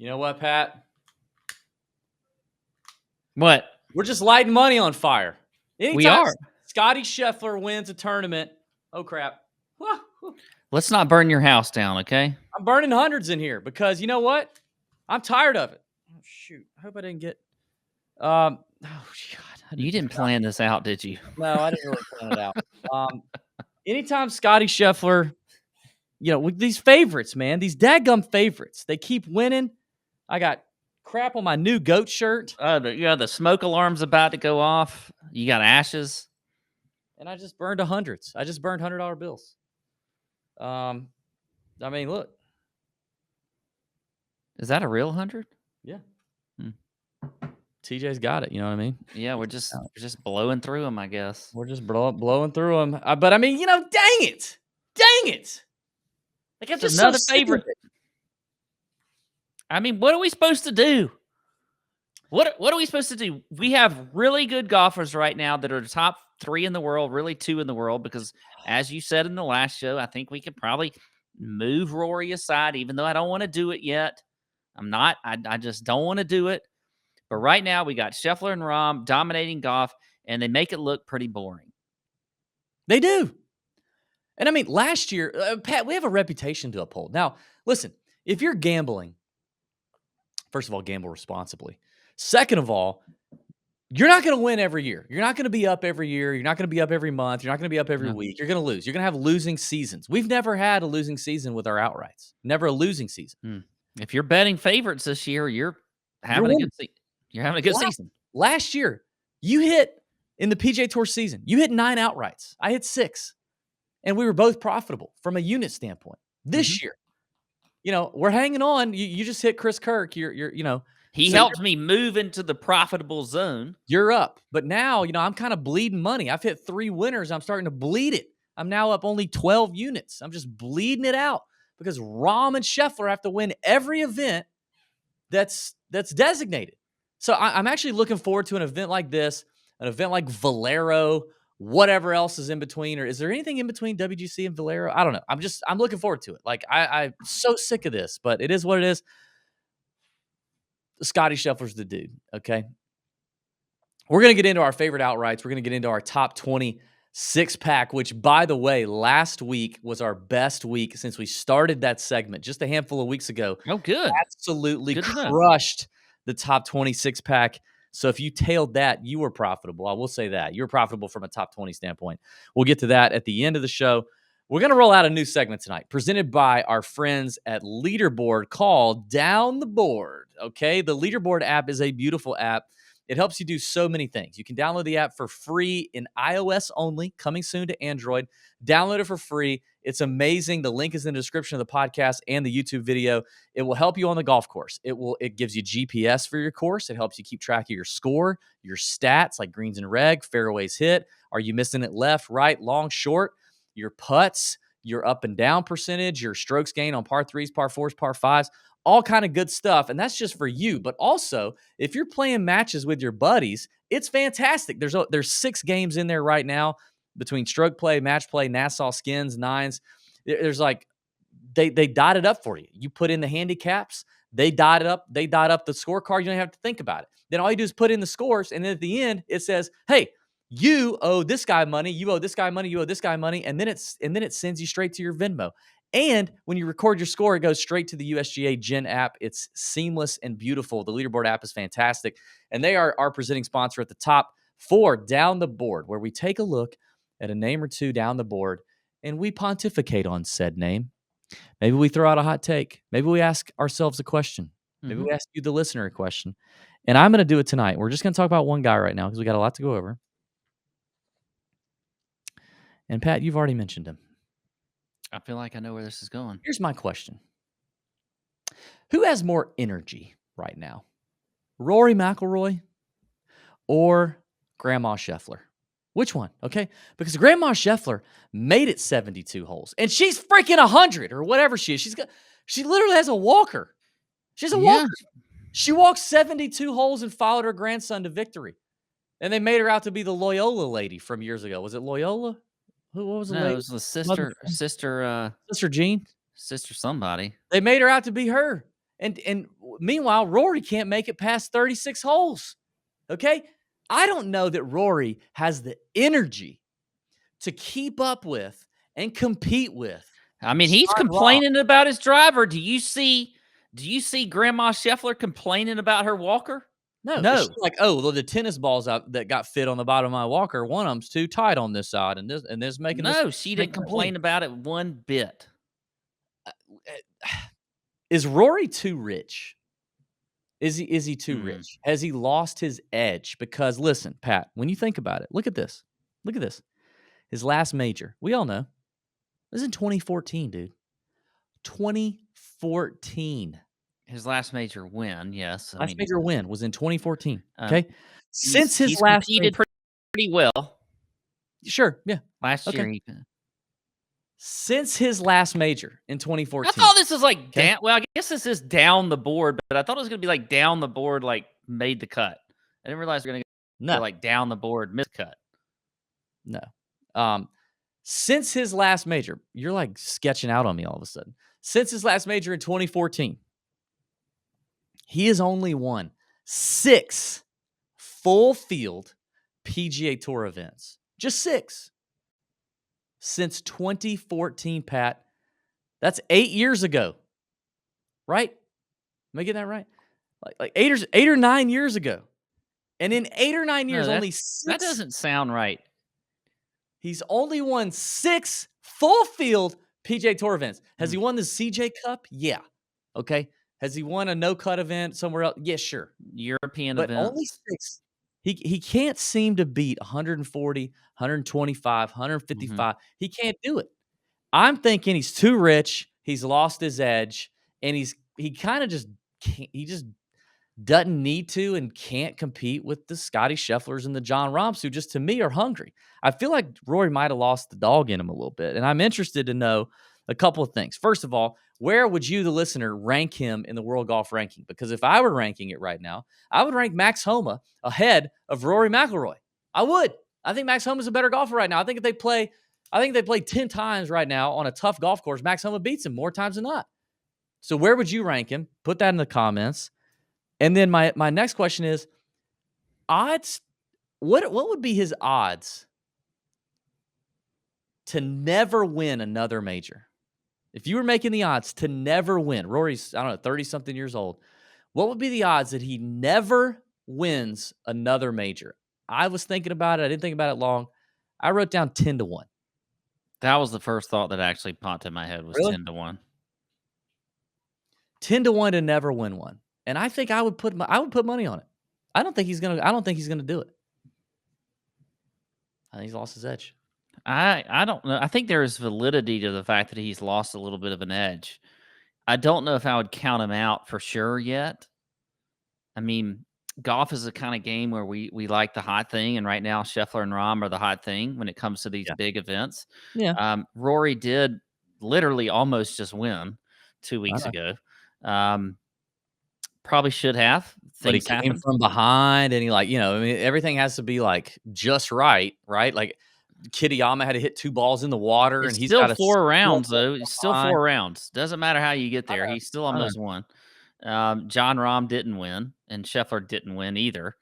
You know what, Pat? What? We're just lighting money on fire. We are. Scotty Scheffler wins a tournament. Oh, crap. Let's not burn your house down, okay? I'm burning hundreds in here because you know what? I'm tired of it. Oh, shoot. I hope I didn't get... Oh, God. You didn't plan this out, did you? No, I didn't really plan it out. Anytime Scotty Scheffler, with these favorites, man, these dadgum favorites, they keep winning. I got crap on my new goat shirt. The smoke alarm's about to go off. You got ashes. And I just burned hundreds. I just burned $100 bills. I mean, look. Is that a real 100? Yeah. TJ's got it. You know what I mean? Yeah, we're just blowing through them, I guess. We're just blowing through them. But I mean, dang it. Like, I'm just another favorite. I mean, what are we supposed to do? What are we supposed to do? We have really good golfers right now that are the top 3 in the world, really 2 in the world, because as you said in the last show, I think we could probably move Rory aside, even though I don't want to do it yet. I just don't want to do it. But right now, we got Scheffler and Rahm dominating golf, and they make it look pretty boring. They do. And I mean, last year, Pat, we have a reputation to uphold. Now, listen, if you're gambling, first of all, gamble responsibly. Second of all, you're not going to win every year. You're not going to be up every year. You're not going to be up every month. You're not going to be up every week. You're going to lose. You're going to have losing seasons. We've never had a losing season with our outrights. Never a losing season. If you're betting favorites this year, you're having a good season. You're having a good season. Last year, you hit in the PGA Tour season. You hit 9 outrights. I hit 6. And we were both profitable from a unit standpoint. This year, we're hanging on. You just hit Chris Kirk. He helped me move into the profitable zone. You're up. But now, I'm kind of bleeding money. I've hit 3 winners. I'm starting to bleed it. I'm now up only 12 units. I'm just bleeding it out because Rahm and Scheffler have to win every event that's designated. So I'm actually looking forward to an event like this, an event like Valero, whatever else is in between. Or is there anything in between WGC and Valero? I don't know. I'm looking forward to it. Like, I'm so sick of this, but it is what it is. Scotty Scheffler's the dude, okay? We're going to get into our favorite outrights. We're going to get into our top 20 6-pack, which, by the way, last week was our best week since we started that segment just a handful of weeks ago. Oh, good. Absolutely crushed the top 20 6-pack. So if you tailed that, you were profitable. I will say that. You were profitable from a top 20 standpoint. We'll get to that at the end of the show. We're going to roll out a new segment tonight presented by our friends at Leaderboard called Down the Board. Okay, the Leaderboard app is a beautiful app. It helps you do so many things. You can download the app for free in iOS only, coming soon to Android. Download it for free. It's amazing. The link is in the description of the podcast and the YouTube video. It will help you on the golf course. It gives you GPS for your course. It helps you keep track of your score, your stats like greens and reg, fairways hit. Are you missing it left, right, long, short? Your putts, your up and down percentage, your strokes gained on par 3s, par 4s, par 5s, all kind of good stuff. And that's just for you. But also, if you're playing matches with your buddies, it's fantastic. There's 6 games in there right now between stroke play, match play, Nassau skins, 9s. There's like, they dot it up for you. You put in the handicaps, they dot it up. They dot up the scorecard. You don't have to think about it. Then all you do is put in the scores. And then at the end, it says, hey, you owe this guy money, you owe this guy money, you owe this guy money, and then it sends you straight to your Venmo. And when you record your score, it goes straight to the USGA Gen app. It's seamless and beautiful. The Leaderboard app is fantastic. And they are our presenting sponsor at the top for Down the Board, where we take a look at a name or two down the board and we pontificate on said name. Maybe we throw out a hot take. Maybe we ask ourselves a question. Maybe we ask you, the listener, a question. And I'm going to do it tonight. We're just going to talk about one guy right now because we got a lot to go over. And Pat, you've already mentioned him. I feel like I know where this is going. Here's my question. Who has more energy right now? Rory McIlroy or Grandma Scheffler? Which one? Okay. Because Grandma Scheffler made it 72 holes. And she's freaking 100 or whatever she is. She literally has a walker. She has a walker. She walked 72 holes and followed her grandson to victory. And they made her out to be the Loyola lady from years ago. Was it Loyola? What was the lady? It was the sister Jean? Sister somebody. They made her out to be her. And Meanwhile, Rory can't make it past 36 holes. Okay? I don't know that Rory has the energy to keep up with and compete with. I mean, he's complaining about his driver. Do you see Grandma Scheffler complaining about her walker? No. She's like, oh, well, the tennis balls that got fit on the bottom of my walker, one of them's too tight on this side, and this making this. No, she didn't complain about it one bit. Is Rory too rich? Is he too rich? Has he lost his edge? Because listen, Pat, when you think about it, look at this. Look at this. His last major, we all know, this is in 2014, dude. 2014. His last major win, yes. Last major win was in 2014. Okay, since his last competed pretty well. Sure, yeah. Last year, since his last major in 2014. I thought this was like down. Well, I guess this is down the board, but I thought it was going to be like down the board, like made the cut. I didn't realize we are going to go like down the board, miss cut. No. Since his last major, you're like sketching out on me all of a sudden. Since his last major in 2014, he has only won 6 full field PGA Tour events. Just 6. Since 2014, Pat. That's 8 years ago. Right? Am I getting that right? Like 8 or 9 years ago. And in 8 or 9 years, only 6. That doesn't sound right. He's only won 6 full field PGA Tour events. Has he won the CJ Cup? Yeah. Okay. Has he won a no-cut event somewhere else? Yeah, sure. European but events. Only 6. He can't seem to beat 140, 125, 155. He can't do it. I'm thinking he's too rich. He's lost his edge, and he kind of just can't, he just doesn't need to and can't compete with the Scotty Schefflers and the John Rahms, who just to me are hungry. I feel like Rory might have lost the dog in him a little bit, and I'm interested to know a couple of things. First of all, where would you, the listener, rank him in the world golf ranking? Because if I were ranking it right now, I would rank Max Homa ahead of Rory McIlroy. I would. I think Max Homa's a better golfer right now. I think if they play 10 times right now on a tough golf course, Max Homa beats him more times than not. So where would you rank him? Put that in the comments. And then my next question is, odds, what would be his odds to never win another major? If you were making the odds to never win, Rory's, 30-something years old, what would be the odds that he never wins another major? I was thinking about it. I didn't think about it long. I wrote down 10-1. That was the first thought that actually popped in my head was Really? 10-1. 10-1 to never win one. And I think I would put money on it. I don't think he's gonna do it. I think he's lost his edge. I don't know. I think there is validity to the fact that he's lost a little bit of an edge. I don't know if I would count him out for sure yet. I mean, golf is the kind of game where we like the hot thing, and right now Scheffler and Rahm are the hot thing when it comes to these big events. Yeah. Rory did literally almost just win 2 weeks ago. Probably should have. But he came from behind, and everything has to be like just right? Like Kitayama had to hit 2 balls in the water, and he's still got 4 rounds though. It's still 4 rounds. Doesn't matter how you get there. He still almost won. John Rahm didn't win, and Scheffler didn't win either.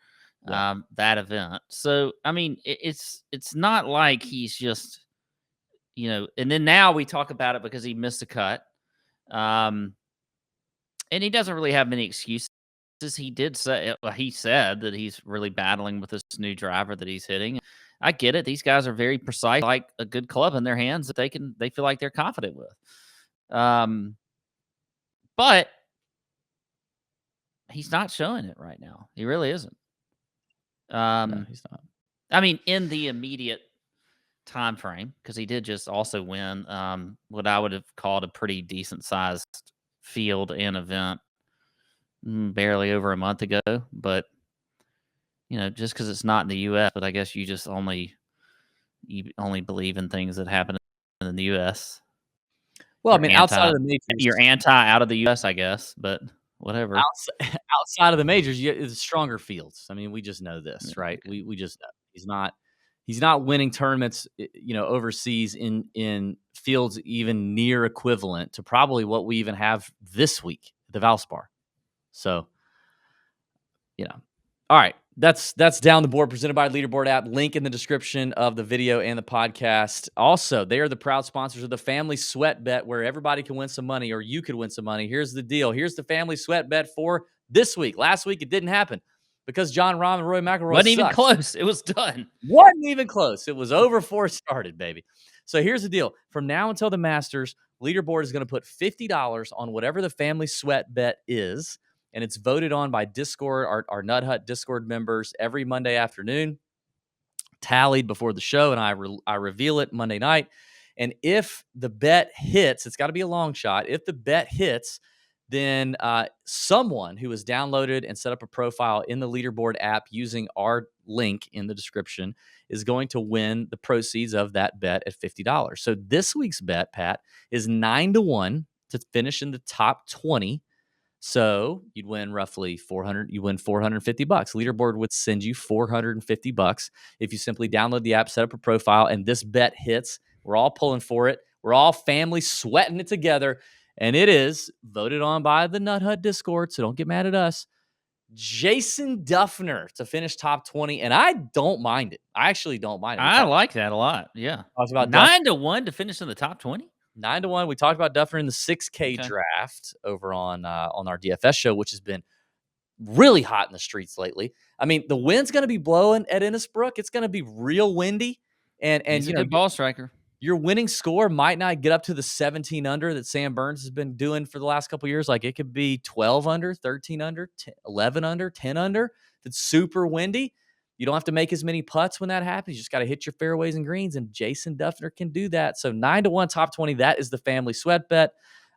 That event. So I mean, it's not like he's just And then now we talk about it because he missed a cut. And he doesn't really have many excuses. He said that he's really battling with this new driver that he's hitting. I get it. These guys are very precise, like a good club in their hands that they feel like they're confident with. But he's not showing it right now. He really isn't. No, he's not. I mean, in the immediate time frame, because he did just also win what I would have called a pretty decent sized field and event barely over a month ago. But just because it's not in the U.S., but I guess you just only believe in things that happen in the U.S. Well, I mean, outside of the majors, you're anti out of the U.S., I guess, but whatever. Outside of the majors, it's stronger fields. I mean, we just know this, right? We just know he's not winning tournaments, overseas in fields even near equivalent to probably what we even have this week at the Valspar. So, all right. That's down the board, presented by Leaderboard app. Link in the description of the video and the podcast. Also, they are the proud sponsors of the Family Sweat Bet, where everybody can win some money, or you could win some money. Here's the deal. Here's the Family Sweat Bet for this week. Last week, it didn't happen because John Rahm and Roy McIlroy Wasn't even sucked. close. It was done. Wasn't even close. It was over before it started, baby. So here's the deal. From now until the Masters, Leaderboard is going to put $50 on whatever the Family Sweat Bet is, and it's voted on by Discord, our Nut Hut Discord members every Monday afternoon, tallied before the show, and I reveal it Monday night. And if the bet hits, it's got to be a long shot. If the bet hits, then someone who has downloaded and set up a profile in the Leaderboard app using our link in the description is going to win the proceeds of that bet at $50. So this week's bet, Pat, is 9-1 to finish in the top 20. So you'd win roughly 400. You win $450. Leaderboard would send you $450 if you simply download the app, set up a profile, and this bet hits. We're all pulling for it. We're all family sweating it together, and it is voted on by the Nut Hut Discord. So don't get mad at us. Jason Duffner to finish top 20, and I don't mind it. I actually don't mind it. I like that a lot. Yeah, talked about 9-1 to finish in the top 20. 9-1. We talked about Duffner in the 6K draft over on our DFS show, which has been really hot in the streets lately. I mean, the wind's going to be blowing at Innisbrook. It's going to be real windy, and He's a good ball striker. Your winning score might not get up to the 17 under that Sam Burns has been doing for the last couple of years. Like it could be 12 under, 13 under, 11 under, 10 under. If it's super windy, you don't have to make as many putts when that happens. You just got to hit your fairways and greens, and Jason Duffner can do that. So 9-1 top 20. That is the Family Sweat Bet.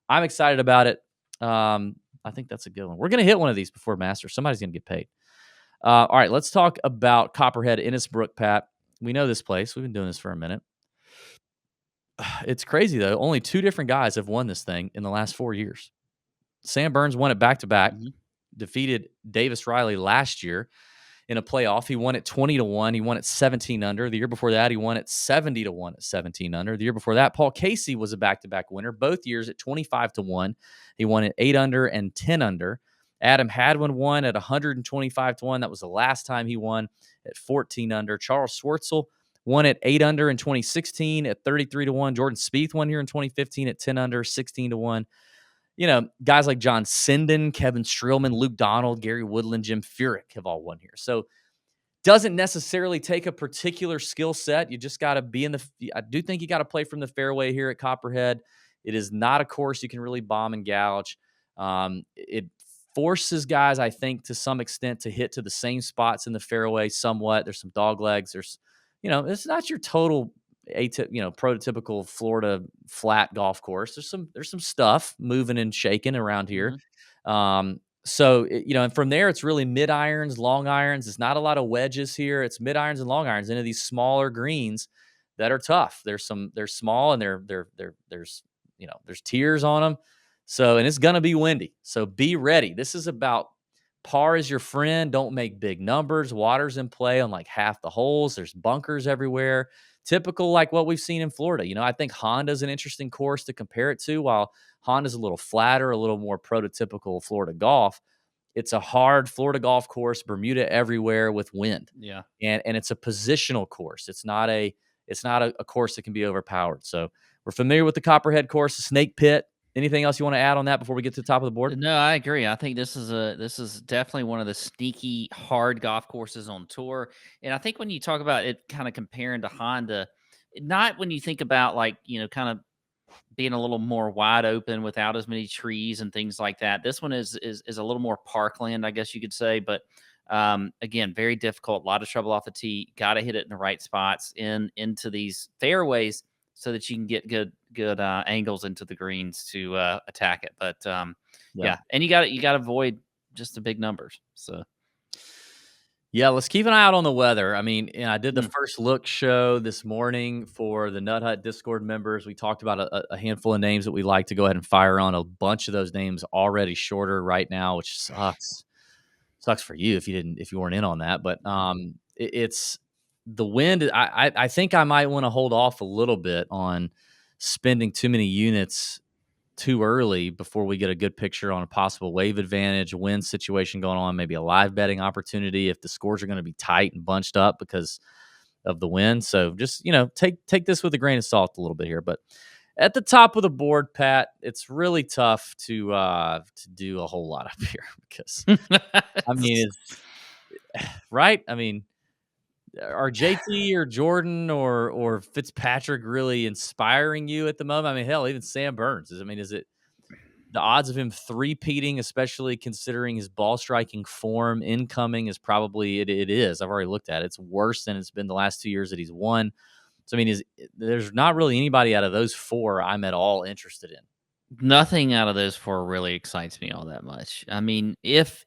I'm excited about it. I think that's a good one. We're going to hit one of these before Masters. Somebody's going to get paid. All right, let's talk about Copperhead Innisbrook, Pat. We know this place. We've been doing this for a minute. It's crazy, though. Only 2 different guys have won this thing in the last 4 years. Sam Burns won it back-to-back, defeated Davis Riley last year in a playoff. He won it 20-1. He won it 17 under. The year before that, he won it 70-1 at 17 under. The year before that, Paul Casey was a back-to-back winner, both years at 25-1. He won it 8 under and 10 under. Adam Hadwin won at 125-1. That was the last time he won at 14 under. Charles Schwartzel won at 8 under in 2016 at 33-1. Jordan Spieth won here in 2015 at 10 under, 16-1. You know, guys like John Sinden, Kevin Streelman, Luke Donald, Gary Woodland, Jim Furyk have all won here. So doesn't necessarily take a particular skill set. You just got to be in the – I do think you got to play from the fairway here at Copperhead. It is not a course you can really bomb and gouge. It forces guys, I think, to some extent to hit to the same spots in the fairway somewhat. There's some dog legs. There's – it's not your total prototypical Florida flat golf course. There's some stuff moving and shaking around here. So, and from there, it's really mid irons, long irons. It's not a lot of wedges here. It's mid irons and long irons into these smaller greens that are tough. They're small and there's tiers on them. So, and it's going to be windy. So be ready. This is about par is your friend. Don't make big numbers. Water's in play on like half the holes. There's bunkers everywhere. Typical like what we've seen in Florida. I think Honda's an interesting course to compare it to. While Honda's a little flatter, a little more prototypical Florida golf, it's a hard Florida golf course, Bermuda everywhere with wind. Yeah. And it's a positional course. It's not a course that can be overpowered. So we're familiar with the Copperhead course, the Snake Pit. Anything else you want to add on that before we get to the top of the board? No, I agree. I think this is definitely one of the sneaky hard golf courses on tour. And I think when you talk about it kind of comparing to Honda, not when you think about like, kind of being a little more wide open without as many trees and things like that. This one is a little more parkland, I guess you could say. But again, very difficult, a lot of trouble off the tee. Got to hit it in the right spots into these fairways so that you can get good angles into the greens to attack it. But yeah, and you got to avoid just the big numbers. So yeah, let's keep an eye out on the weather. I mean, I did the first look show this morning for the Nut Hut Discord members. We talked about a handful of names that we like to go ahead and fire on. A bunch of those names already shorter right now, which sucks. Sucks for you if you weren't in on that. But it's the wind. I think I might want to hold off a little bit on spending too many units too early before we get a good picture on a possible wave advantage, win situation going on, maybe a live betting opportunity if the scores are going to be tight and bunched up because of the win. So just, take this with a grain of salt a little bit here. But at the top of the board, Pat, it's really tough to do a whole lot up here because I mean, it's right. I mean, are JT or Jordan or Fitzpatrick really inspiring you at the moment? I mean, hell, even Sam Burns is. I mean, is it the odds of him three-peating, especially considering his ball striking form incoming, is probably it is. I've already looked at it. It's worse than it's been the last 2 years that he's won. So I mean, there's not really anybody out of those four I'm at all interested in. Nothing out of those four really excites me all that much. I mean, if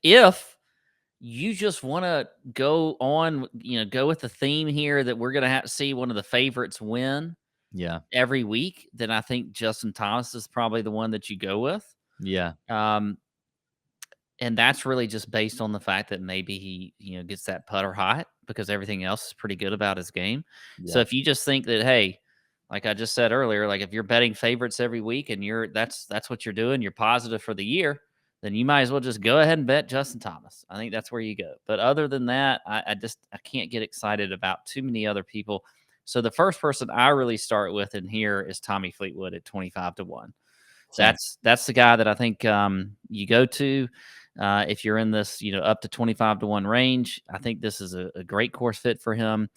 you just want to go on, go with the theme here that we're going to have to see one of the favorites win Yeah, every week, then I think Justin Thomas is probably the one that you go with. yeah, And that's really just based on the fact that maybe he, gets that putter hot because everything else is pretty good about his game. So yeah. if you just think that, hey, like I just said earlier, like if you're betting favorites every week and that's what you're doing, you're positive for the year, then you might as well just go ahead and bet Justin Thomas. I think that's where you go. But other than that, I can't get excited about too many other people. So the first person I really start with in here is Tommy Fleetwood at 25-1. Same. That's the guy that I think you go to if you're in this, up to 25-1 range. I think this is a great course fit for him.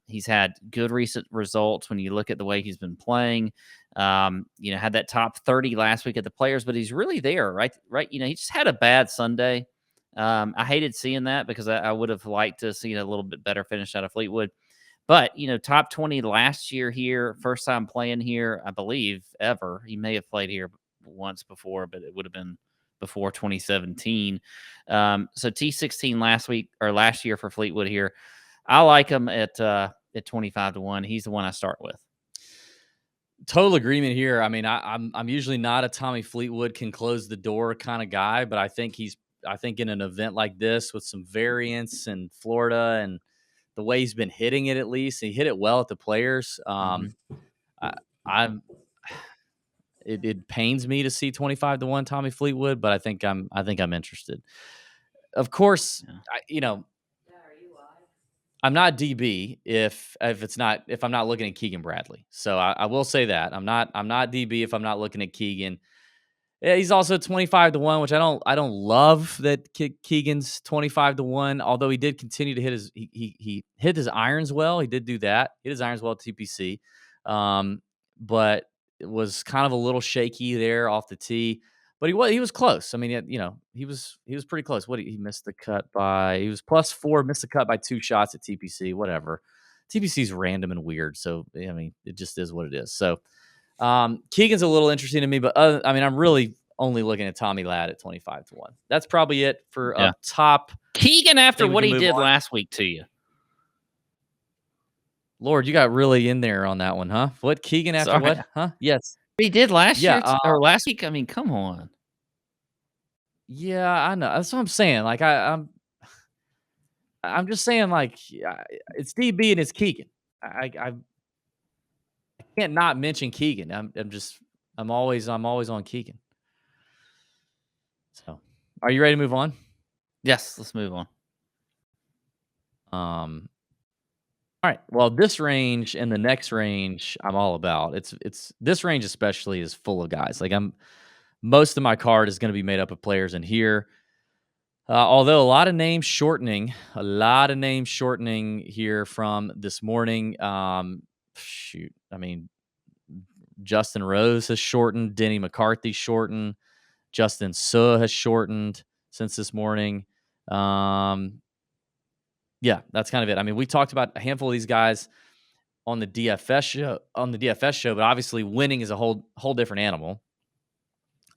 He's had good recent results when you look at the way he's been playing. Had that top 30 last week at the Players, but he's really there, right? Right. He just had a bad Sunday. I hated seeing that because I would have liked to see a little bit better finish out of Fleetwood. But, top 20 last year here, first time playing here, I believe, ever. He may have played here once before, but it would have been before 2017. So T16 last year for Fleetwood here. I like him at 25-1. He's the one I start with. Total agreement here. I mean, I'm usually not a Tommy Fleetwood can close the door kind of guy, but I think in an event like this with some variance in Florida and the way he's been hitting it, at least he hit it well at the Players. It pains me to see 25-1 Tommy Fleetwood, but I think I'm interested. Of course, Yeah. I'm not DB if I'm not looking at Keegan Bradley. So I will say that I'm not DB if I'm not looking at Keegan. Yeah, he's also 25-1, which I don't love that Keegan's 25-1. Although he did continue to hit he hit his irons well. He did do that. Hit his irons well at TPC, but it was kind of a little shaky there off the tee. But he was close. I mean, he was pretty close. He missed the cut by he was +4, missed the cut by 2 shots at TPC. Whatever. TPC's random and weird, so I mean, it just is what it is. So. Keegan's a little interesting to me, but I'm really only looking at Tommy Ladd at 25-1. That's probably it for up top. Keegan, after what he did last week to you. Lord, you got really in there on that one, huh? What Keegan after Sorry. what? Huh? Yes. He did last year or last week. I mean, come on. Yeah, I know. That's what I'm saying. Like I'm just saying, like it's DB and it's Keegan. I can't not mention Keegan. I'm always on Keegan. So, are you ready to move on? Yes, let's move on. All right. Well, this range and the next range, I'm all about. It's this range especially is full of guys. Like most of my card is going to be made up of players in here. Although a lot of names shortening here from this morning. Shoot, I mean, Justin Rose has shortened. Denny McCarthy shortened. Justin Suh has shortened since this morning. Yeah, that's kind of it. I mean, we talked about a handful of these guys on the DFS show, but obviously winning is a whole different animal.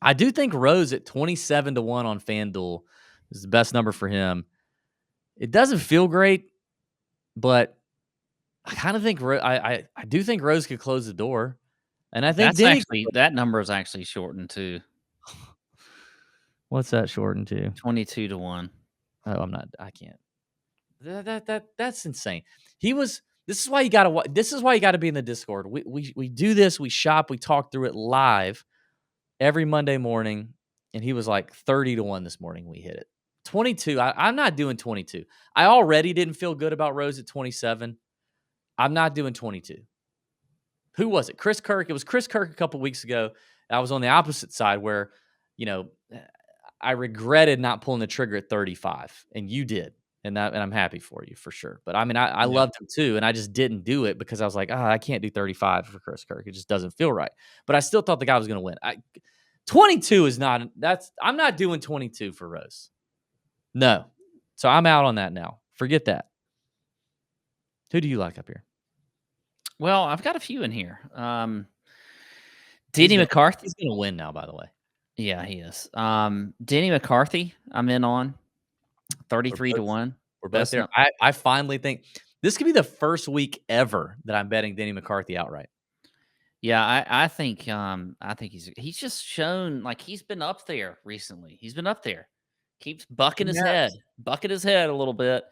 I do think Rose at 27-1 on FanDuel is the best number for him. It doesn't feel great, but I kind of think I do think Rose could close the door, and I think that number is actually shortened to. What's that shortened to? 22-1. Oh, I can't. That's insane. This is why you gotta be in the Discord. We do this, we shop, we talk through it live every Monday morning, and he was like 30-1 this morning. We hit it. 22. I'm not doing 22. I already didn't feel good about Rose at 27. I'm not doing 22. Who was it? Chris Kirk. It was Chris Kirk a couple weeks ago. I was on the opposite side where, I regretted not pulling the trigger at 35, and you did. And I'm happy for you for sure. But I mean, I loved him too, and I just didn't do it because I was like, I can't do 35 for Chris Kirk. It just doesn't feel right. But I still thought the guy was going to win. 22 is not. I'm not doing 22 for Rose. No. So I'm out on that now. Forget that. Who do you like up here? Well, I've got a few in here. Denny McCarthy. He's going to win now, by the way. Yeah, he is. Denny McCarthy, I'm in on 33-1. We're both there. I finally think this could be the first week ever that I'm betting Denny McCarthy outright. Yeah, I think he's just shown like he's been up there recently. He's been up there. Keeps bucking his head a little bit.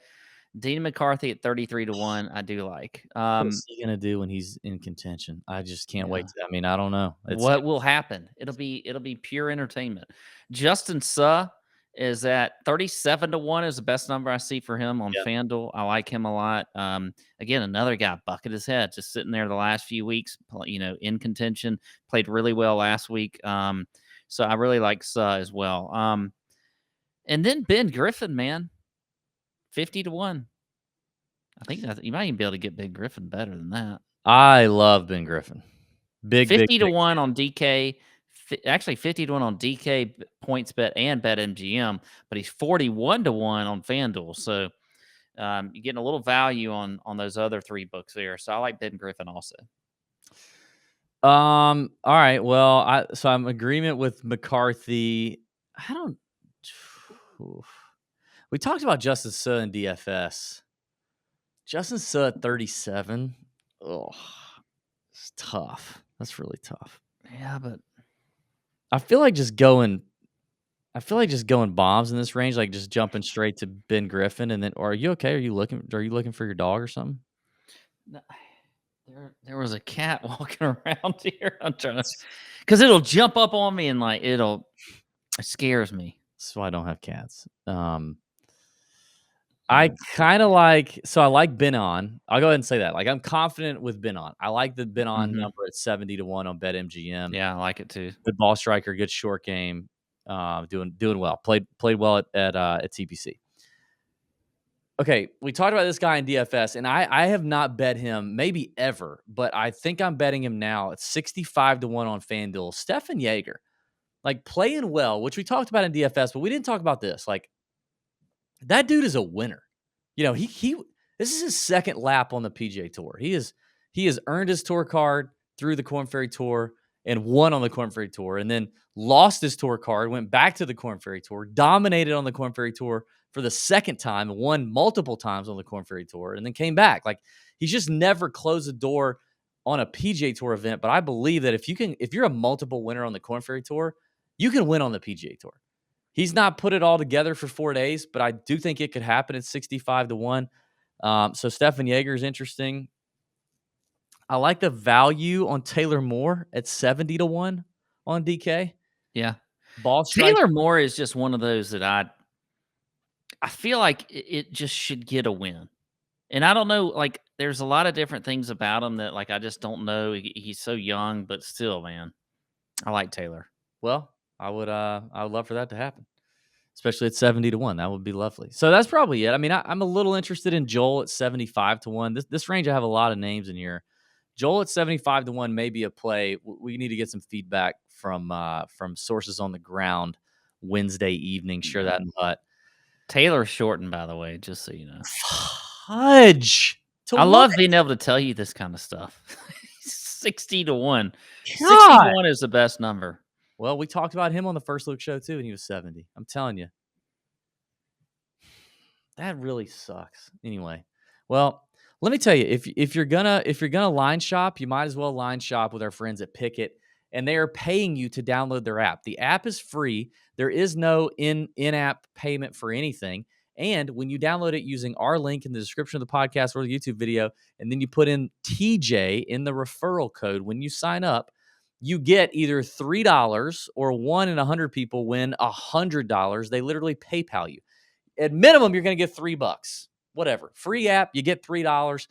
Dean McCarthy at 33-1, I do like. What's he gonna do when he's in contention? I just can't wait. I don't know. What will happen? It'll be pure entertainment. Justin Suh is at 37-1 is the best number I see for him on FanDuel. I like him a lot. Again, another guy bucket his head, just sitting there the last few weeks, in contention. Played really well last week. So I really like Suh as well. And then Ben Griffin, man. 50-1. I think you might even be able to get Ben Griffin better than that. I love Ben Griffin. 50-1 on DK. Actually, 50-1 on DK, PointsBet, and BetMGM. But he's 41-1 on FanDuel. So you're getting a little value on those other three books there. So I like Ben Griffin also. All right. Well, so I'm in agreement with McCarthy. We talked about Justin Suh in DFS. Justin Suh at 37. Oh, it's tough. That's really tough. Yeah, but I feel like just going bombs in this range, like just jumping straight to Ben Griffin, and then. Or are you okay? Are you looking for your dog or something? No, there was a cat walking around here. I'm trying to, because it'll jump up on me and it scares me. So I don't have cats. I kind of like Ben On. I'll go ahead and say that. Like, I'm confident with Ben On. I like the Ben On number at 70-1 on BetMGM. Yeah, I like it too. Good ball striker, good short game, doing well. Played well at TPC. Okay, we talked about this guy in DFS, and I have not bet him maybe ever, but I think I'm betting him now at 65-1 on FanDuel. Stephan Jaeger, like playing well, which we talked about in DFS, but we didn't talk about this. Like, that dude is a winner. He this is his second lap on the PGA Tour. He has earned his tour card through the Korn Ferry Tour and won on the Korn Ferry Tour, and then lost his tour card, went back to the Korn Ferry Tour, dominated on the Korn Ferry Tour for the second time, and won multiple times on the Korn Ferry Tour, and then came back. Like, he's just never closed the door on a PGA Tour event. But I believe that if you're a multiple winner on the Korn Ferry Tour, you can win on the PGA Tour. He's not put it all together for 4 days, but I do think it could happen at 65-1. So Stephan Jaeger is interesting. I like the value on Taylor Moore at 70-1 on DK. Yeah. Ball strike. Taylor Moore is just one of those that I feel like it just should get a win. And I don't know, like, there's a lot of different things about him that, like, I just don't know. He's so young, but still, man, I like Taylor. Well, I would love for that to happen, especially at 70-1. That would be lovely. So that's probably it. I mean, I'm a little interested in Joel at 75-1. This range, I have a lot of names in here. Joel at 75-1 may be a play. We need to get some feedback from sources on the ground Wednesday evening. Share that in the hut. Taylor's shortened, by the way, just so you know. Fudge. I love being able to tell you this kind of stuff. 60-1. 61 is the best number. Well, we talked about him on the First Look show too, and he was 70. I'm telling you. That really sucks. Anyway, well, let me tell you, if you're gonna line shop, you might as well line shop with our friends at Pickett, and they are paying you to download their app. The app is free. There is no in-app payment for anything. And when you download it using our link in the description of the podcast or the YouTube video, and then you put in TJ in the referral code when you sign up, you get either $3 or 1 in 100 people win $100. They literally PayPal you. At minimum, you're going to get $3. Whatever. Free app, you get $3.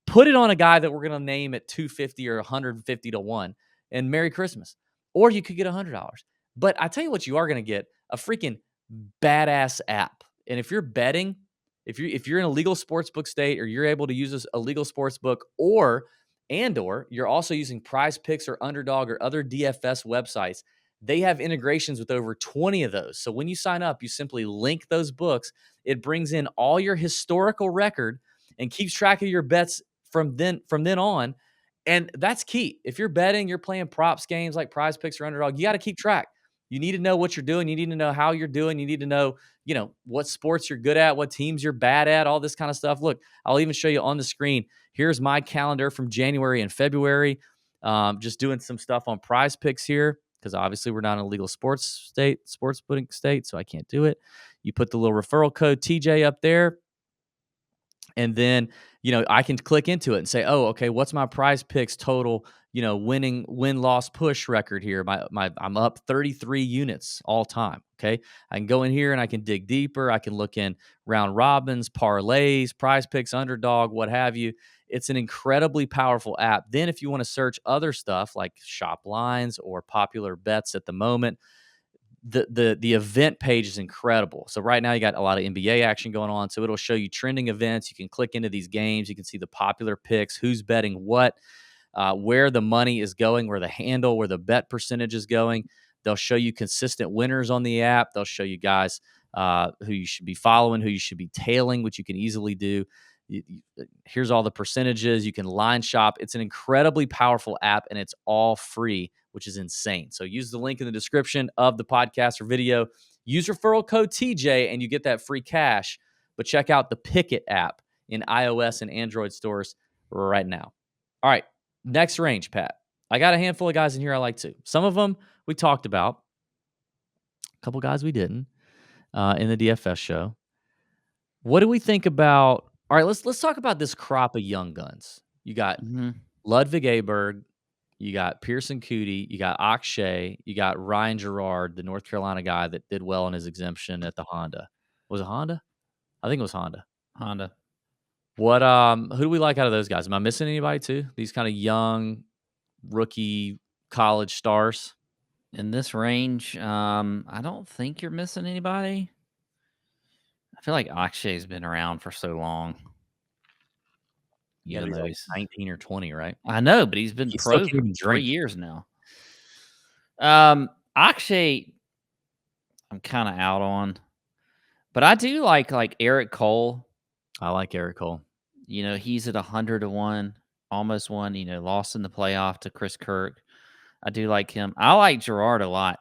Put it on a guy that we're going to name at 250 or 150 to 1 and Merry Christmas. Or you could get $100. But I tell you what, you are going to get a freaking badass app. And if you're betting, if you're in a legal sportsbook state, or you're able to use a legal sportsbook, or you're also using Prize Picks or Underdog or other DFS websites, they have integrations with over 20 of those. So when you sign up, you simply link those books. It brings in all your historical record and keeps track of your bets from then on. And that's key. If you're betting, you're playing props games like Prize Picks or Underdog, you got to keep track. You need to know what you're doing. You need to know how you're doing. You need to know, what sports you're good at, what teams you're bad at, all this kind of stuff. Look, I'll even show you on the screen. Here's my calendar from January and February. Just doing some stuff on Prize Picks here, because obviously we're not in a legal sports betting state, so I can't do it. You put the little referral code TJ up there. And then, I can click into it and say, oh, okay, what's my Prize Picks total, win-loss push record here? I'm up 33 units all time. Okay. I can go in here and I can dig deeper. I can look in round robins, parlays, Prize Picks, Underdog, what have you. It's an incredibly powerful app. Then if you want to search other stuff like shop lines or popular bets at the moment, the event page is incredible. So right now you got a lot of NBA action going on. So it'll show you trending events. You can click into these games. You can see the popular picks, who's betting what, where the money is going, where the handle, where the bet percentage is going. They'll show you consistent winners on the app. They'll show you guys who you should be following, who you should be tailing, which you can easily do. Here's all the percentages. You can line shop. It's an incredibly powerful app, and it's all free, which is insane. So use the link in the description of the podcast or video. Use referral code TJ, and you get that free cash. But check out the Pickett app in iOS and Android stores right now. All right, next range, Pat. I got a handful of guys in here I like too. Some of them we talked about. A couple guys we didn't in the DFS show. What do we think about? All right, let's talk about this crop of young guns. You got Ludwig Aberg, you got Pearson Coody, you got Akshay, you got Ryan Gerard, the North Carolina guy that did well in his exemption at the Honda. Was it Honda? I think it was Honda. What who do we like out of those guys? Am I missing anybody too? These kind of young rookie college stars in this range. I don't think you're missing anybody. I feel like Akshay's been around for so long. Yeah, he's like 19 or 20, right? I know, but he's been pro for 3 years now. Akshay, I'm kind of out on, but I do like Eric Cole. I like Eric Cole. He's at 100 to 1, almost won. Lost in the playoff to Chris Kirk. I do like him. I like Gerard a lot.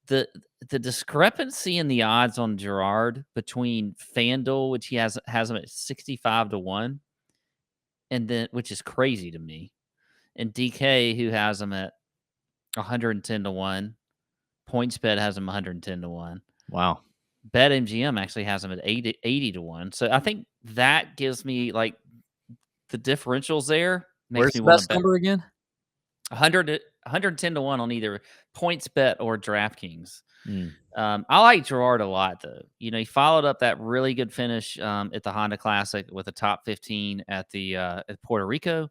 The discrepancy in the odds on Gerard between FanDuel, which he has him at 65 to 1, and then which is crazy to me, and DK, who has him at 110 to 1. PointsBet has him 110 to 1. Wow. BetMGM actually has him at 80 to 1. So I think that gives me the differentials there. Where's the best number again? 110 to 1 on either PointsBet or DraftKings. I like Gerard a lot, though. He followed up that really good finish at the Honda Classic with a top 15 at Puerto Rico.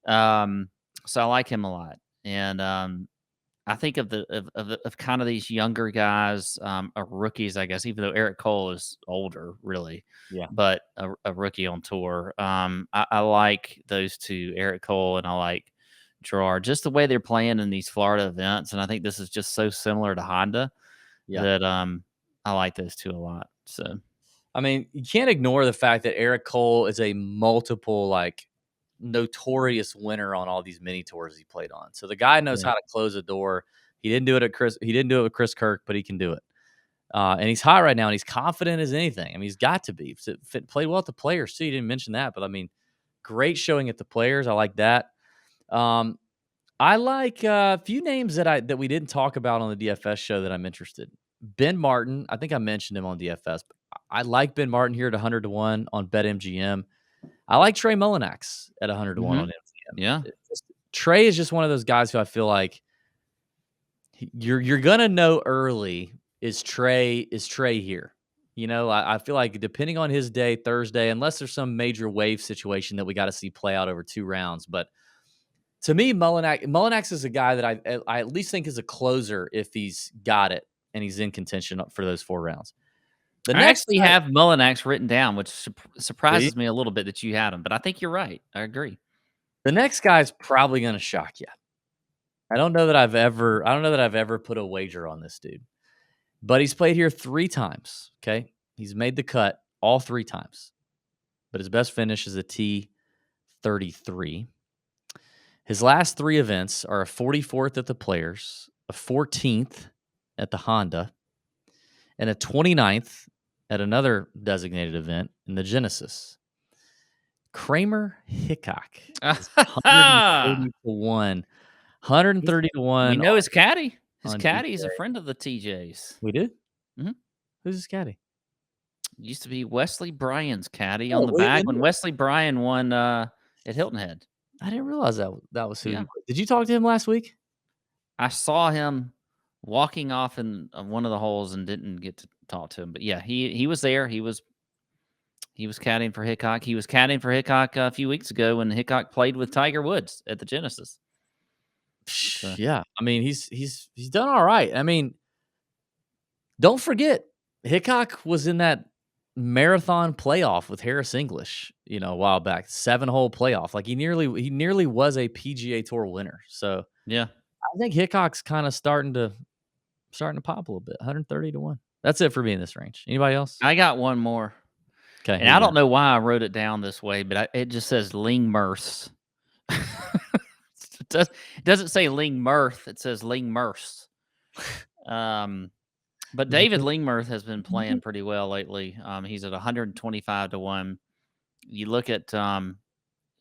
So I like him a lot, and I think of kind of these younger guys, rookies, I guess. Even though Eric Cole is older, really, but a rookie on tour. I like those two, Eric Cole, and I like Gerard, just the way they're playing in these Florida events. And I think this is just so similar to Honda that I like those two a lot. So, I mean, you can't ignore the fact that Eric Cole is a multiple, notorious winner on all these mini tours he played on. So the guy knows how to close a door. He didn't do it with Chris Kirk, but he can do it. And he's hot right now, and he's confident as anything. I mean, he's got to be. Played well at the Players too. You didn't mention that, but I mean, great showing at the Players. I like that. I like a few names that we didn't talk about on the DFS show that I'm interested in. Ben Martin, I think I mentioned him on DFS. But I like Ben Martin here at 100 to 1 on BetMGM. I like Trey Mullinax at 100 to 1 on MGM. Yeah. Trey is just one of those guys who I feel like you're gonna know early is Trey here. I feel like depending on his day, Thursday, unless there's some major wave situation that we got to see play out over 2 rounds. But to me, Mullinax is a guy that I at least think is a closer if he's got it and he's in contention for those 4 rounds. I actually have Mullinax written down, which surprises me a little bit that you had him, but I think you're right. I agree. The next guy's probably going to shock you. I don't know that I've ever put a wager on this dude, but he's played here 3 times. Okay, he's made the cut all 3 times, but his best finish is a T33. His last 3 events are a 44th at the Players, a 14th at the Honda, and a 29th at another designated event in the Genesis. Kramer Hickok. 130 to 1. 130 to 1. We know his caddy. His caddy is a friend of the TJ's. We do? Mm-hmm. Who's his caddy? Used to be Wesley Bryan's caddy on the bag when Wesley Bryan won at Hilton Head. I didn't realize that was who. Yeah. Did you talk to him last week? I saw him walking off in one of the holes and didn't get to talk to him. But yeah, he was there. He was caddying for Hickok. He was caddying for Hickok a few weeks ago when Hickok played with Tiger Woods at the Genesis. So. Yeah, I mean he's done all right. I mean, don't forget Hickok was in that marathon playoff with Harris English, a while back, 7-hole playoff. Like he nearly was a PGA Tour winner. So yeah, I think Hickok's kind of starting to pop a little bit. 130 to 1. That's it for me in this range. Anybody else? I got one more. Okay, and I don't know why I wrote it down this way, but it just says Ling Mirth. It doesn't say Ling Mirth. It says Ling Mirth. But David Lingmerth has been playing pretty well lately. He's at 125 to 1. You look at,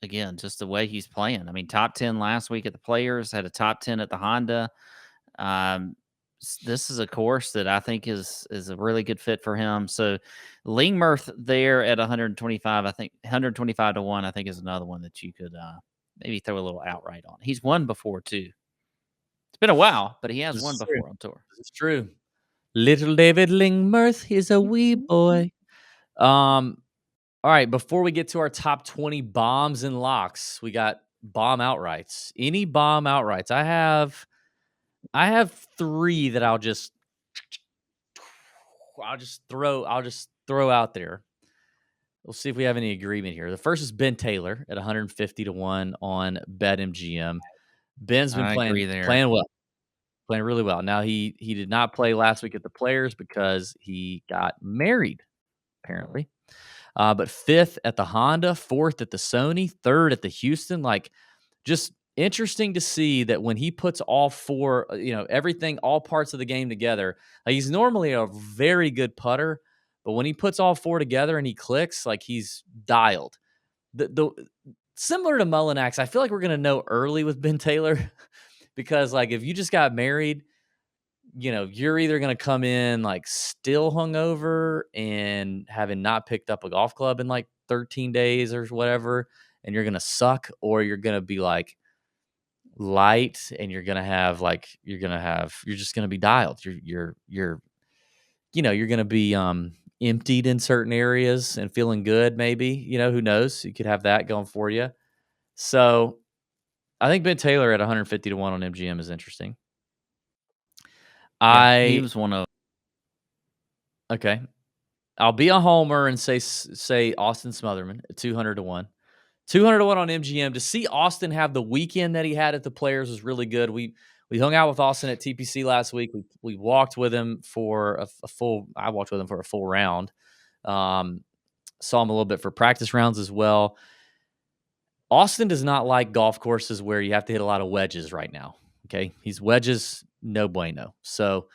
again, just the way he's playing. I mean, top 10 last week at the Players, had a top 10 at the Honda. This is a course that I think is a really good fit for him. So Lingmerth there at 125, I think 125 to 1, I think is another one that you could maybe throw a little outright on. He's won before too. It's been a while, but he has won before on tour. It's true. Little David Lingmerth is a wee boy. All right, before we get to our top 20 bombs and locks, we got bomb outrights. Any bomb outrights? I have 3 that I'll just throw out there. We'll see if we have any agreement here. The first is Ben Taylor at 150 to 1 on BetMGM. Ben's been playing well. Playing really well. Now, he did not play last week at the Players because he got married, apparently. But 5th at the Honda, 4th at the Sony, 3rd at the Houston. Like, just interesting to see that when he puts all 4, everything, all parts of the game together. Like, he's normally a very good putter, but when he puts all 4 together and he clicks, like, he's dialed. The similar to Mullinax, I feel like we're going to know early with Ben Taylor. Because, like, if you just got married, you're either going to come in, like, still hungover and having not picked up a golf club in, like, 13 days or whatever, and you're going to suck, or you're going to be, like, light, and you're just going to be dialed. You're going to be emptied in certain areas and feeling good, maybe. Who knows? You could have that going for you. So I think Ben Taylor at 150 to 1 on MGM is interesting. He was one of. Okay. I'll be a homer and say Austin Smotherman at 200 to 1. 200 to 1 on MGM. To see Austin have the weekend that he had at the Players was really good. We hung out with Austin at TPC last week. We walked with him for I walked with him for a full round. Saw him a little bit for practice rounds as well. Austin does not like golf courses where you have to hit a lot of wedges right now. Okay. He's wedges, no bueno. So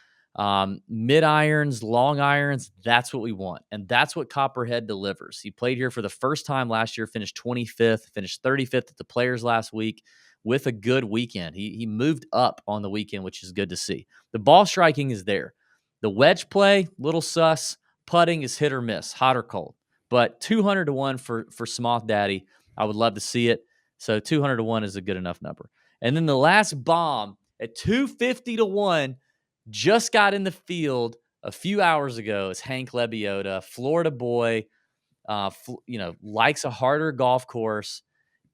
mid irons, long irons, that's what we want. And that's what Copperhead delivers. He played here for the first time last year, finished 25th, finished 35th at the Players last week with a good weekend. He moved up on the weekend, which is good to see. The ball striking is there. The wedge play, little sus. Putting is hit or miss, hot or cold. But 200 to 1 for Smoth Daddy. I would love to see it. So 200 to 1 is a good enough number. And then the last bomb At 250 to 1, just got in the field a few hours ago is Hank Lebioda, Florida boy, likes a harder golf course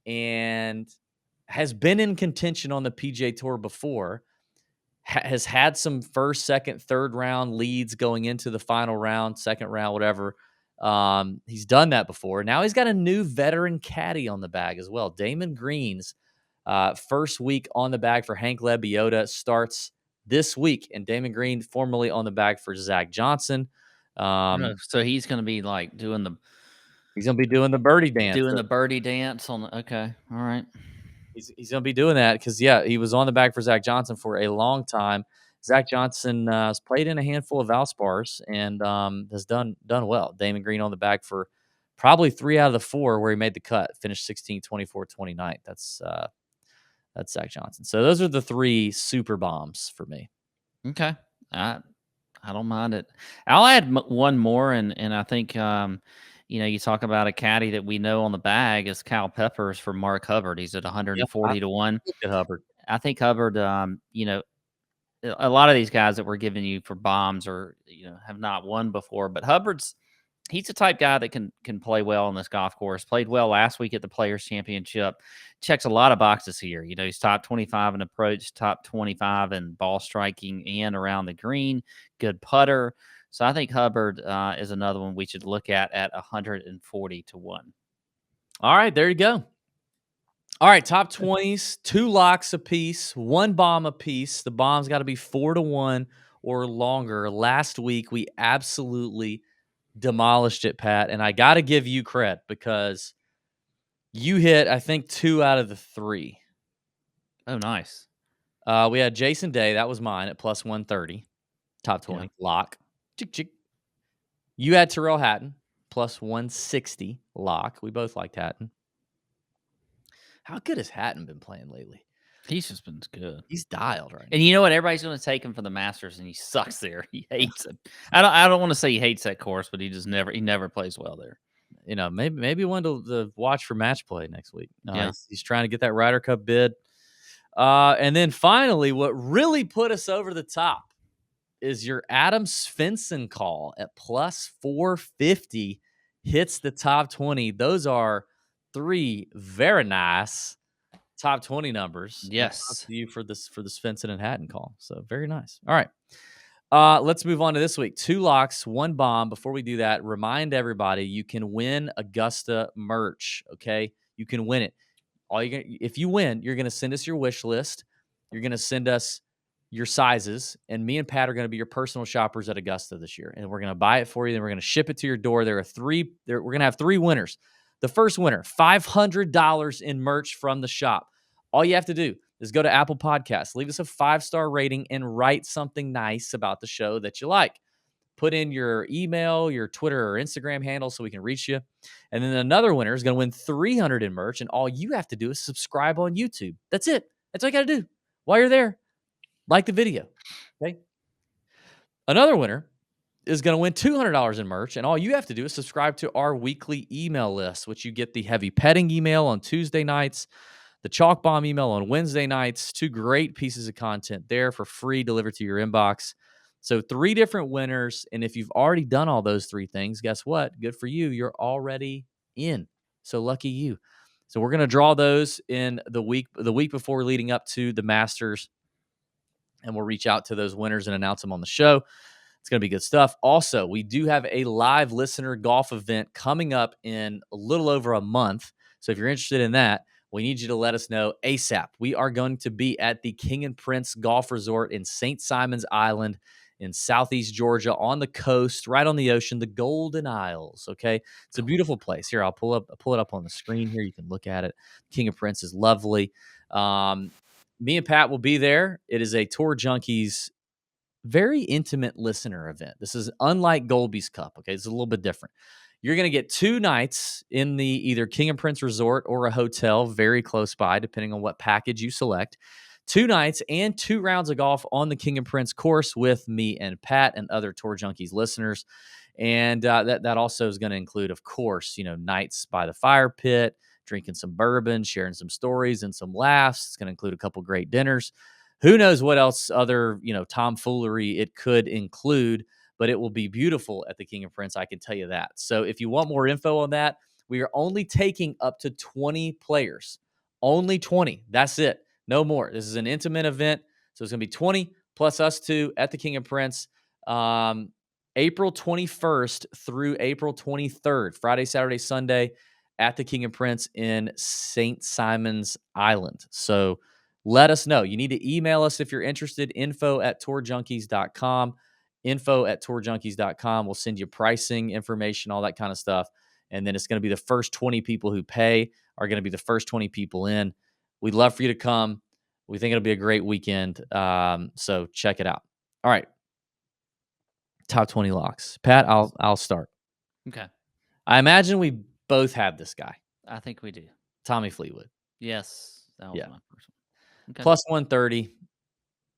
and has been in contention on the PGA Tour before, has had some first, second, third round leads going into the final round, second round, whatever. He's done that before. Now he's got a new veteran caddy on the bag as well. Damon Green's first week on the bag for Hank Lebioda starts this week, and Damon Green formerly on the bag for Zach Johnson. So he's going to be like He's going to be doing the birdie dance. Doing the birdie dance on the, okay. All right. He's going to be doing that because, he was on the bag for Zach Johnson for a long time. Zach Johnson has played in a handful of Valspars and has done well. Damon Green on the bag for probably 3 out of the 4 where he made the cut, finished 16, 24, 29. That's Zach Johnson. So those are the 3 super bombs for me. Okay. I don't mind it. I'll add one more, and I think you talk about a caddy that we know on the bag is Cal Peppers for Mark Hubbard. He's at 140 to 1. At Hubbard. I think Hubbard, a lot of these guys that we're giving you for bombs or have not won before, but he's the type guy that can play well on this golf course. Played well last week at the Players Championship. Checks a lot of boxes here. He's top 25 in approach, top 25 in ball striking and around the green. Good putter. So I think Hubbard is another one we should look at 140 to 1. All right, there you go. All right, top 20s, 2 locks apiece, 1 bomb apiece. The bomb's got to be 4 to 1 or longer. Last week, we absolutely demolished it, Pat, and I got to give you credit because you hit, I think, 2 out of the 3. Oh, nice. We had Jason Day. That was mine at plus 130. Top 20. Yeah. Lock. Chick, chick. You had Terrell Hatton, plus 160. Lock. We both liked Hatton. How good has Hatton been playing lately? He's just been good. He's dialed right now. And you know what? Everybody's going to take him for the Masters, and he sucks there. He hates it. I don't want to say he hates that course, but he never plays well there. Maybe one to watch for match play next week. He's trying to get that Ryder Cup bid. And then finally, what really put us over the top is your Adam Svensson call at plus 450 hits the top 20. Those are 3 very nice top 20 numbers. Yes. You for the Svensson and Hatton call. So very nice. All right. Let's move on to this week. 2 locks, 1 bomb. Before we do that, remind everybody you can win Augusta merch. Okay. You can win it. If you win, you're going to send us your wish list. You're going to send us your sizes, and me and Pat are going to be your personal shoppers at Augusta this year. And we're going to buy it for you. Then we're going to ship it to your door. We're going to have 3 winners. The first winner, $500 in merch from the shop. All you have to do is go to Apple Podcasts, leave us a 5-star rating, and write something nice about the show that you like. Put in your email, your Twitter or Instagram handle so we can reach you. And then another winner is going to win $300 in merch, and all you have to do is subscribe on YouTube. That's it. That's all you got to do. While you're there, like the video. Okay. Another winner is going to win $200 in merch, and all you have to do is subscribe to our weekly email list, which you get the heavy petting email on Tuesday nights, the chalk bomb email on Wednesday nights. 2 great pieces of content there for free delivered to your inbox. So 3 different winners, and if you've already done all those 3 things, guess what? Good for you. You're already in. So lucky you. So we're going to draw those in the week before leading up to the Masters, and we'll reach out to those winners and announce them on the show. It's going to be good stuff. Also, we do have a live listener golf event coming up in a little over a month. So if you're interested in that, we need you to let us know ASAP. We are going to be at the King and Prince Golf Resort in St. Simons Island in southeast Georgia on the coast, right on the ocean, the Golden Isles. Okay. It's a beautiful place. Here, I'll pull it up on the screen here. You can look at it. King and Prince is lovely. Me and Pat will be there. It is a Tour Junkies very intimate listener event. This is unlike Golby's Cup. Okay. It's a little bit different. You're going to get 2 nights in the either King and Prince Resort or a hotel very close by, depending on what package you select. 2 nights and 2 rounds of golf on the King and Prince course with me and Pat and other Tour Junkies listeners. And that also is going to include, of course, nights by the fire pit, drinking some bourbon, sharing some stories and some laughs. It's going to include a couple great dinners. Who knows what else other, tomfoolery it could include, but it will be beautiful at the King of Prince. I can tell you that. So if you want more info on that, we are only taking up to 20 players. Only 20. That's it. No more. This is an intimate event. So it's going to be 20 plus us two at the King of Prince. April 21st through April 23rd, Friday, Saturday, Sunday at the King of Prince in St. Simon's Island. So let us know. You need to email us if you're interested. info@tourjunkies.com. info@tourjunkies.com. We'll send you pricing information, all that kind of stuff. And then it's going to be the first 20 people who pay are going to be the first 20 people in. We'd love for you to come. We think it'll be a great weekend. So check it out. All right. Top 20 locks. Pat, I'll start. Okay. I imagine we both have this guy. I think we do. Tommy Fleetwood. Yes. That was my first one. Okay. Plus 130.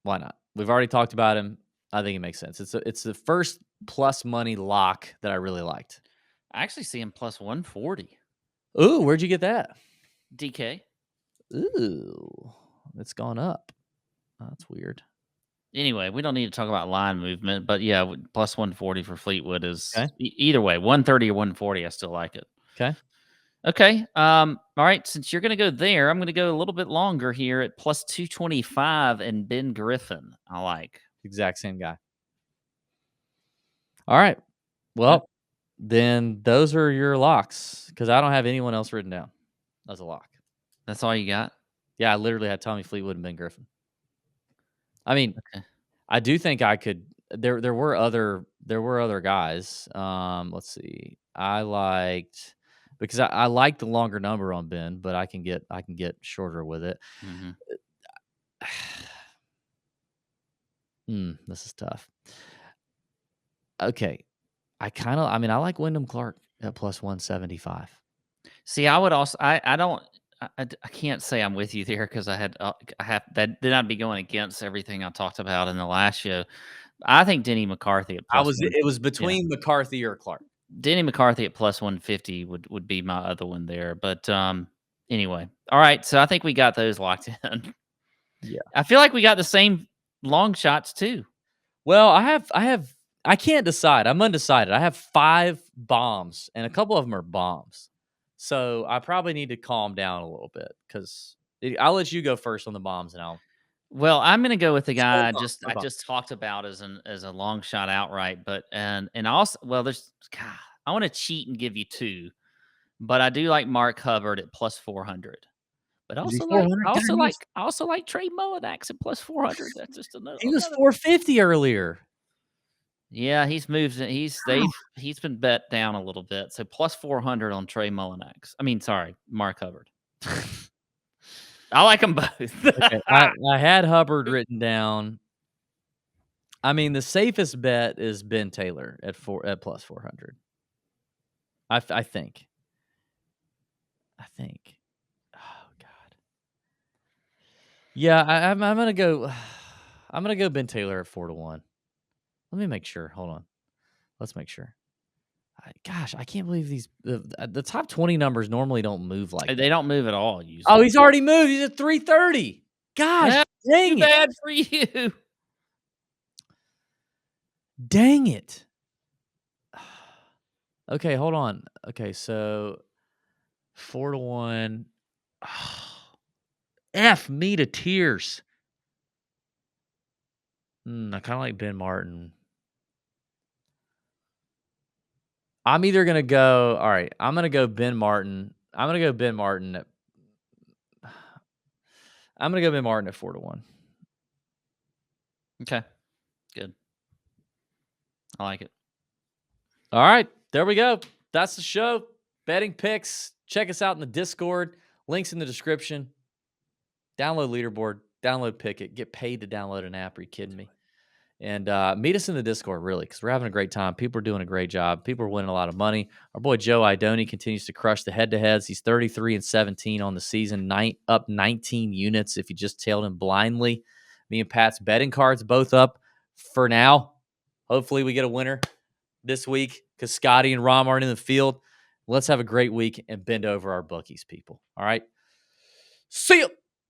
Why not? We've already talked about him. I think it makes sense. It's the first plus money lock that I really liked. I actually see him plus 140. Ooh, where'd you get that? DK. Ooh, it's gone up. Oh, that's weird. Anyway, we don't need to talk about line movement, but yeah, plus 140 for Fleetwood is Okay. Either way, 130 or 140. I still like it. Okay. Okay. All right. Since you're going to go there, I'm going to go a little bit longer here at plus 225 and Ben Griffin. I like. Exact same guy. All right. Well, then those are your locks because I don't have anyone else written down as a lock. That's all you got? Yeah, I literally had Tommy Fleetwood and Ben Griffin. I mean, I do think I could. There were other guys. Let's see. I liked because I like the longer number on Ben, but I can get shorter with it. This is tough. Okay, I like Wyndham Clark at plus 175. See, I would also. I don't. I can't say I'm with you there because I have that did not be going against everything I talked about in the last show. I think Denny McCarthy at plus. It was between McCarthy or Clark. Denny McCarthy at plus 150 would be my other one there. But anyway, all right. So I think we got those locked in. Yeah, I feel like we got the same long shots too. Well, I can't decide. I'm undecided. I have 5 bombs, and a couple of them are bombs. So I probably need to calm down a little bit because I'll let you go first on the bombs, and I'll. Well, I'm going to go with the guy I just talked about as a long shot outright, but and also I want to cheat and give you 2, but I do like Mark Hubbard at plus 400. But I also like Trey Mullinax at plus 400. That's just another. He was 450 earlier. Yeah, he's moved. He's been bet down a little bit. So plus 400 on Trey Mullinax. I mean, sorry, Mark Hubbard. I like them both. Okay, I had Hubbard written down. I mean, the safest bet is Ben Taylor at plus 400. I think. Oh God. Yeah, I'm gonna go. I'm gonna go Ben Taylor at 4-1. Let me make sure. Hold on. Let's make sure. Gosh, I can't believe these the top 20 numbers normally don't move like that. They don't move at all. Usually. Oh, he's already moved. He's at 330. Gosh, dang too bad for you. Dang it. Okay, hold on. Okay, so 4-1. F me to tears. I kind of like Ben Martin. I'm either going to go, all right, I'm going to go Ben Martin. I'm going to go Ben Martin at 4-1. Okay. Good. I like it. All right, there we go. That's the show. Betting picks. Check us out in the Discord. Links in the description. Download Leaderboard. Download Pickit. Get paid to download an app. Are you kidding me? And meet us in the Discord, really, because we're having a great time. People are doing a great job. People are winning a lot of money. Our boy Joe Idoni continues to crush the head-to-heads. He's 33-17 on the season, up 19 units if you just tailed him blindly. Me and Pat's betting cards both up for now. Hopefully we get a winner this week because Scotty and Rom aren't in the field. Let's have a great week and bend over our bookies, people. All right? See you.